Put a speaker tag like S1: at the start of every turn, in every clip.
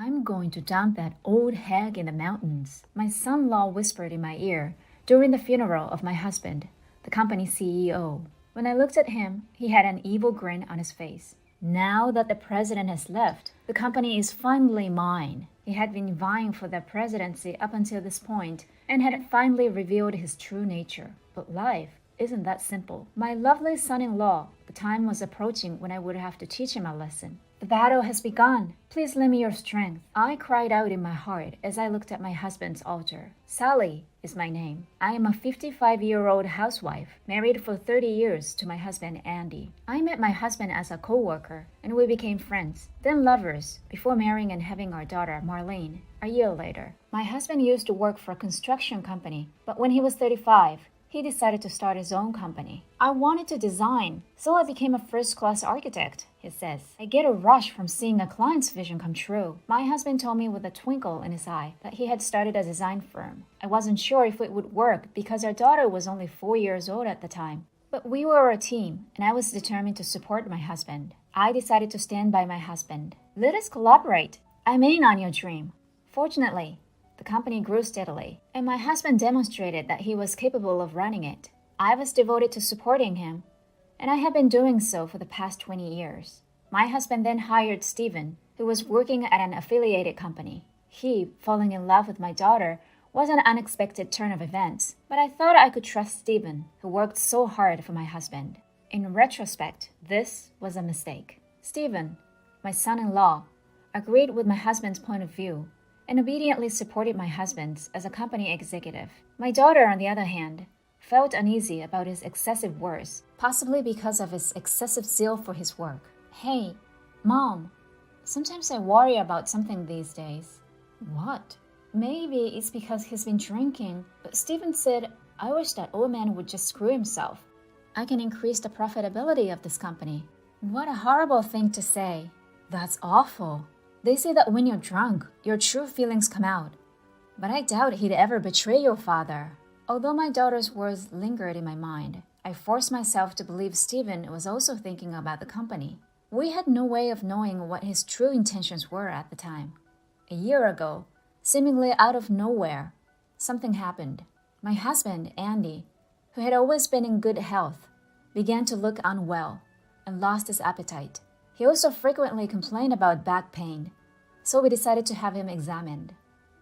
S1: "I'm going to dump that old hag in the mountains," my son-in-law whispered in my ear during the funeral of my husband, the company CEO. When I looked at him, he had an evil grin on his face. Now that the president has left, the company is finally mine. He had been vying for the presidency up until this point and had finally revealed his true nature. But life isn't that simple. My lovely son-in-law, the time was approaching when I would have to teach him a lesson. "The battle has begun. Please lend me your strength," I cried out in my heart as I looked at my husband's altar. Sally is my name. I am a 55-year-old housewife, married for 30 years to my husband Andy. I met my husband as a co-worker, and we became friends, then lovers, before marrying and having our daughter, Marlene, a year later. My husband used to work for a construction company, but when he was 35, he decided to start his own company. "I wanted to design, so I became a first-class architect," he says. "I get a rush from seeing a client's vision come true." My husband told me with a twinkle in his eye that he had started a design firm. I wasn't sure if it would work because our daughter was only 4 years old at the time. But we were a team, and I was determined to support my husband. I decided to stand by my husband. "Let us collaborate. I'm in on your dream." Fortunately, the company grew steadily, and my husband demonstrated that he was capable of running it. I was devoted to supporting him, and I have been doing so for the past 20 years. My husband then hired Stephen, who was working at an affiliated company. He, falling in love with my daughter, was an unexpected turn of events, but I thought I could trust Stephen, who worked so hard for my husband. In retrospect, this was a mistake. Stephen, my son-in-law, agreed with my husband's point of view and obediently supported my husband as a company executive. My daughter, on the other hand, felt uneasy about his excessive words, possibly because of his excessive zeal for his work. "Hey, Mom, sometimes I worry about something these days." "What?" "Maybe it's because he's been drinking, but Stephen said, I wish that old man would just screw himself. I can increase the profitability of this company." What a horrible thing to say. That's awful. They say that when you're drunk, your true feelings come out. But I doubt he'd ever betray your father. Although my daughter's words lingered in my mind, I forced myself to believe Stephen was also thinking about the company. We had no way of knowing what his true intentions were at the time. A year ago, seemingly out of nowhere, something happened. My husband, Andy, who had always been in good health, began to look unwell and lost his appetite. He also frequently complained about back pain, so we decided to have him examined.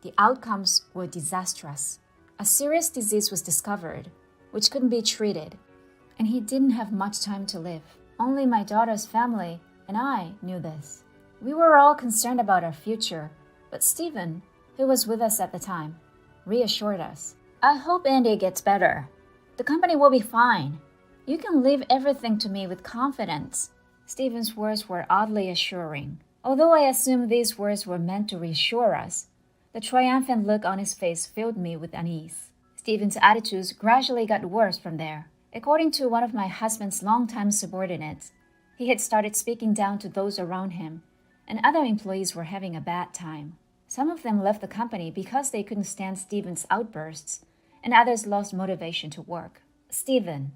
S1: The outcomes were disastrous. A serious disease was discovered, which couldn't be treated, and he didn't have much time to live. Only my daughter's family and I knew this. We were all concerned about our future, but Stephen, who was with us at the time, reassured us. "I hope Andy gets better. The company will be fine. You can leave everything to me with confidence." Stephen's words were oddly assuring. Although I assumed these words were meant to reassure us, the triumphant look on his face filled me with unease. Stephen's attitudes gradually got worse from there. According to one of my husband's longtime subordinates, he had started speaking down to those around him, and other employees were having a bad time. Some of them left the company because they couldn't stand Stephen's outbursts, and others lost motivation to work. "Stephen,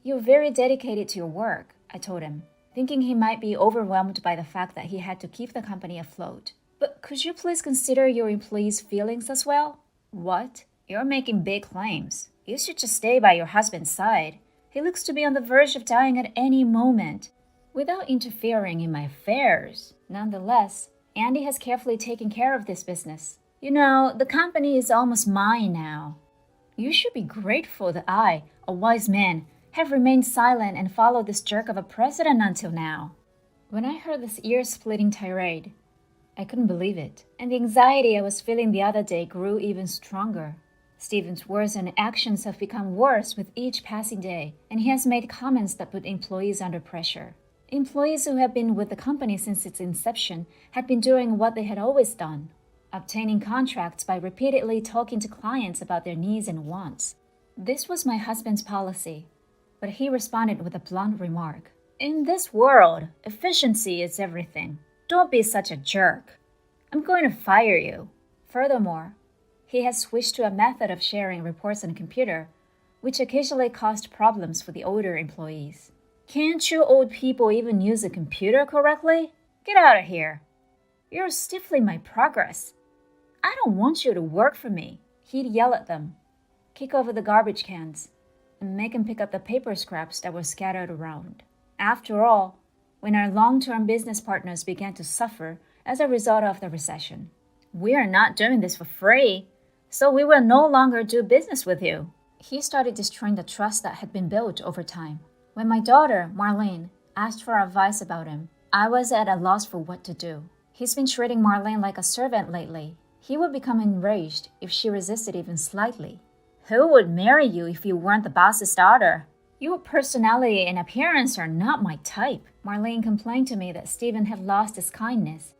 S1: you're very dedicated to your work," I told him, thinking he might be overwhelmed by the fact that he had to keep the company afloat. "But could you please consider your employees' feelings as well?" "What? You're making big claims. You should just stay by your husband's side. He looks to be on the verge of dying at any moment, without interfering in my affairs." Nonetheless, Andy has carefully taken care of this business. "You know, the company is almost mine now. You should be grateful that I, a wise man, have remained silent and followed this jerk of a president until now." When I heard this ear-splitting tirade, I couldn't believe it, and the anxiety I was feeling the other day grew even stronger. Stephen's words and actions have become worse with each passing day, and he has made comments that put employees under pressure. Employees who have been with the company since its inception had been doing what they had always done, obtaining contracts by repeatedly talking to clients about their needs and wants. This was my husband's policy, but he responded with a blunt remark. "In this world, efficiency is everything. Don't be such a jerk. I'm going to fire you." Furthermore, he has switched to a method of sharing reports on a computer, which occasionally caused problems for the older employees. "Can't you old people even use a computer correctly? Get out of here." You're stifling my progress. I don't want you to work for me. He'd yell at them, kick over the garbage cans, and make them pick up the paper scraps that were scattered around. After all, when our long-term business partners began to suffer as a result of the recession, we are not doing this for free, so we will no longer do business with you. He started destroying the trust that had been built over time. When my daughter, Marlene, asked for advice about him, I was at a loss for what to do. He's been treating Marlene like a servant lately. He would become enraged if she resisted even slightly. Who would marry you if you weren't the boss's daughter? Your personality and appearance are not my type. Marlene complained to me that Stephen had lost his kindness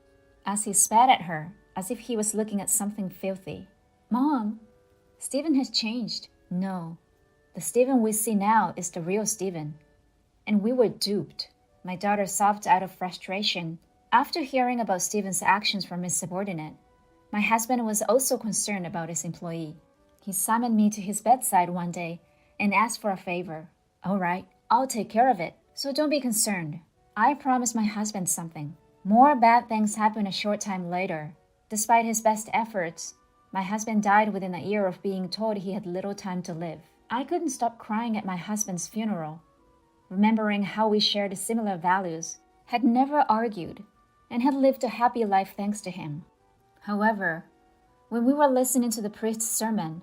S1: as he spat at her as if he was looking at something filthy. Mom, Stephen has changed. No, the Stephen we see now is the real Stephen. And we were duped. My daughter sobbed out of frustration. After hearing about Stephen's actions from his subordinate, my husband was also concerned about his employee. He summoned me to his bedside one day and asked for a favor. All right, I'll take care of it, so don't be concerned. I promised my husband something. More bad things happened a short time later. Despite his best efforts, my husband died within a year of being told he had little time to live. I couldn't stop crying at my husband's funeral, remembering how we shared similar values, had never argued, and had lived a happy life thanks to him. However, when we were listening to the priest's sermon,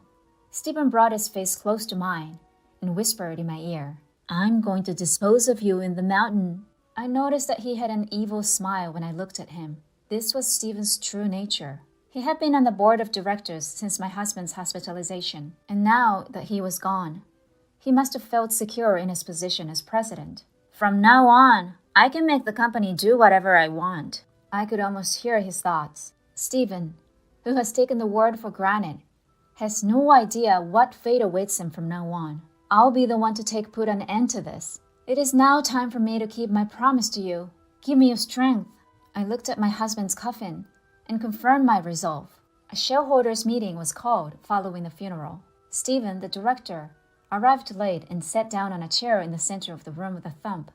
S1: Stephen brought his face close to mine and whispered in my ear, I'm going to dispose of you in the mountain. I noticed that he had an evil smile when I looked at him. This was Stephen's true nature. He had been on the board of directors since my husband's hospitalization, and now that he was gone, he must have felt secure in his position as president. From now on, I can make the company do whatever I want. I could almost hear his thoughts. Stephen, who has taken the word for granted, has no idea what fate awaits him from now on. I'll be the one to put an end to this. It is now time for me to keep my promise to you. Give me your strength. I looked at my husband's coffin and confirmed my resolve. A shareholders' meeting was called following the funeral. Stephen, the director, arrived late and sat down on a chair in the center of the room with a thump,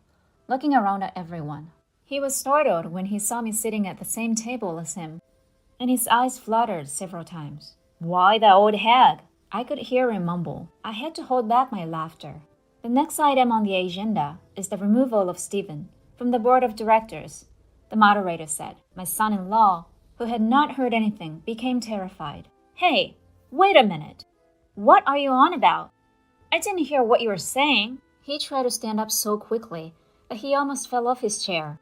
S1: looking around at everyone. He was startled when he saw me sitting at the same table as him, and his eyes fluttered several times. Why the old hag? I could hear him mumble. I had to hold back my laughter. The next item on the agenda is the removal of Stephen from the board of directors, the moderator said. My son-in-law, who had not heard anything, became terrified. Hey, wait a minute. What are you on about? I didn't hear what you were saying. He tried to stand up so quickly that he almost fell off his chair.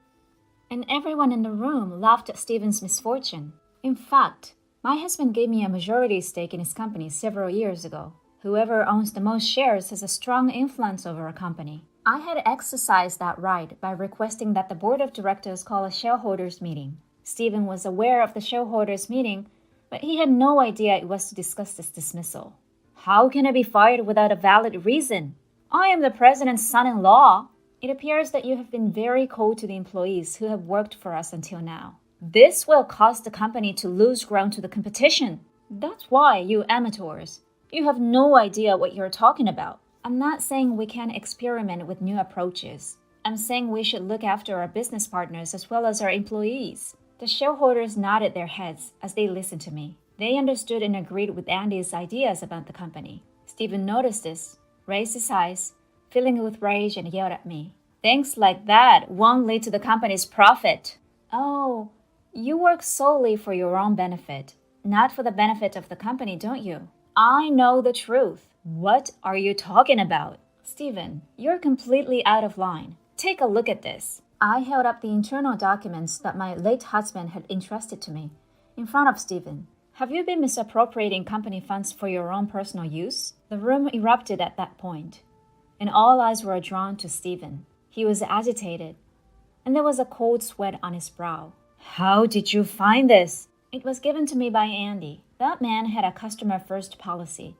S1: And everyone in the room laughed at Stephen's misfortune. In fact, my husband gave me a majority stake in his company several years ago. Whoever owns the most shares has a strong influence over a company. I had exercised that right by requesting that the board of directors call a shareholders meeting. Stephen was aware of the shareholders meeting, but he had no idea it was to discuss this dismissal. How can I be fired without a valid reason? I am the president's son-in-law. It appears that you have been very cold to the employees who have worked for us until now. This will cause the company to lose ground to the competition. That's why, you amateurs, you have no idea what you're talking about. I'm not saying we can't experiment with new approaches. I'm saying we should look after our business partners as well as our employees. The shareholders nodded their heads as they listened to me. They understood and agreed with Andy's ideas about the company. Stephen noticed this, raised his eyes, filling with rage, and yelled at me. Things like that won't lead to the company's profit. Oh, you work solely for your own benefit, not for the benefit of the company, don't you? I know the truth. What are you talking about? Stephen, you're completely out of line. Take a look at this. I held up the internal documents that my late husband had entrusted to me in front of Stephen. Have you been misappropriating company funds for your own personal use? The room erupted at that point, and all eyes were drawn to Stephen. He was agitated, and there was a cold sweat on his brow. How did you find this? It was given to me by Andy. That man had a customer-first policy.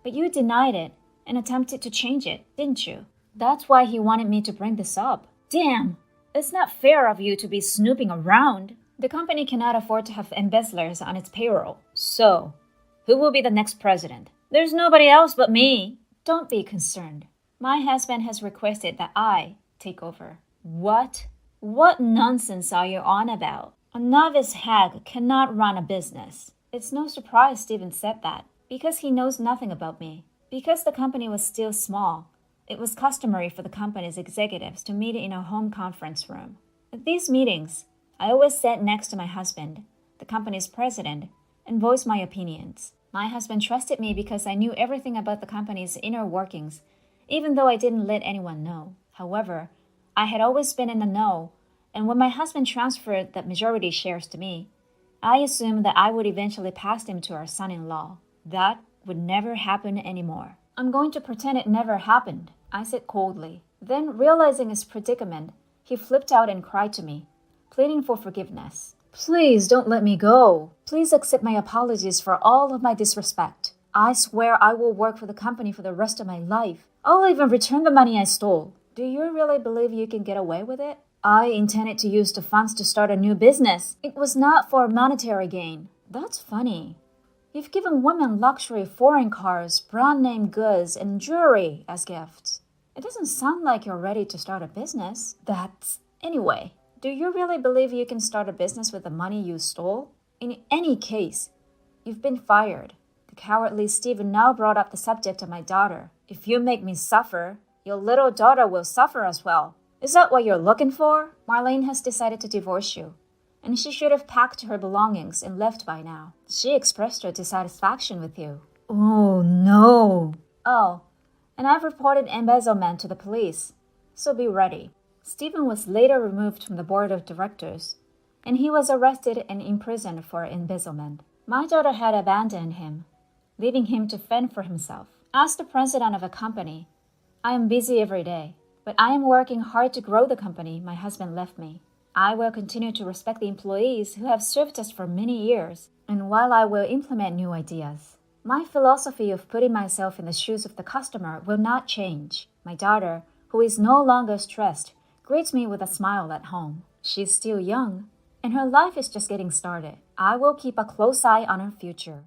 S1: But you denied it and attempted to change it, didn't you? That's why he wanted me to bring this up. Damn! It's not fair of you to be snooping around. The company cannot afford to have embezzlers on its payroll. So, who will be the next president? There's nobody else but me. Don't be concerned. My husband has requested that I take over. What? What nonsense are you on about? A novice hag cannot run a business. It's no surprise Stephen said that, because he knows nothing about me. Because the company was still small, it was customary for the company's executives to meet in a home conference room. At these meetings, I always sat next to my husband, the company's president, and voiced my opinions. My husband trusted me because I knew everything about the company's inner workings, even though I didn't let anyone know. However, I had always been in the know, and when my husband transferred the majority shares to me, I assumed that I would eventually pass them to our son-in-law. That would never happen anymore. I'm going to pretend it never happened, I said coldly. Then, realizing his predicament, he flipped out and cried to me, pleading for forgiveness. Please don't let me go. Please accept my apologies for all of my disrespect. I swear I will work for the company for the rest of my life. I'll even return the money I stole. Do you really believe you can get away with it? I intended to use the funds to start a new business. It was not for monetary gain. That's funny. You've given women luxury foreign cars, brand-name goods, and jewelry as gifts. It doesn't sound like you're ready to start a business. Anyway, do you really believe you can start a business with the money you stole? In any case, you've been fired. The cowardly Stephen now brought up the subject of my daughter. If you make me suffer, your little daughter will suffer as well. Is that what you're looking for? Marlene has decided to divorce you, and she should have packed her belongings and left by now. She expressed her dissatisfaction with you. Oh, no. Oh, and I've reported embezzlement to the police, so be ready. Stephen was later removed from the board of directors, and he was arrested and imprisoned for embezzlement. My daughter had abandoned him, leaving him to fend for himself. As the president of a company, I am busy every day, but I am working hard to grow the company my husband left me. I will continue to respect the employees who have served us for many years, and while I will implement new ideas, my philosophy of putting myself in the shoes of the customer will not change. My daughter, who is no longer stressed, greets me with a smile at home. She's still young, and her life is just getting started. I will keep a close eye on her future.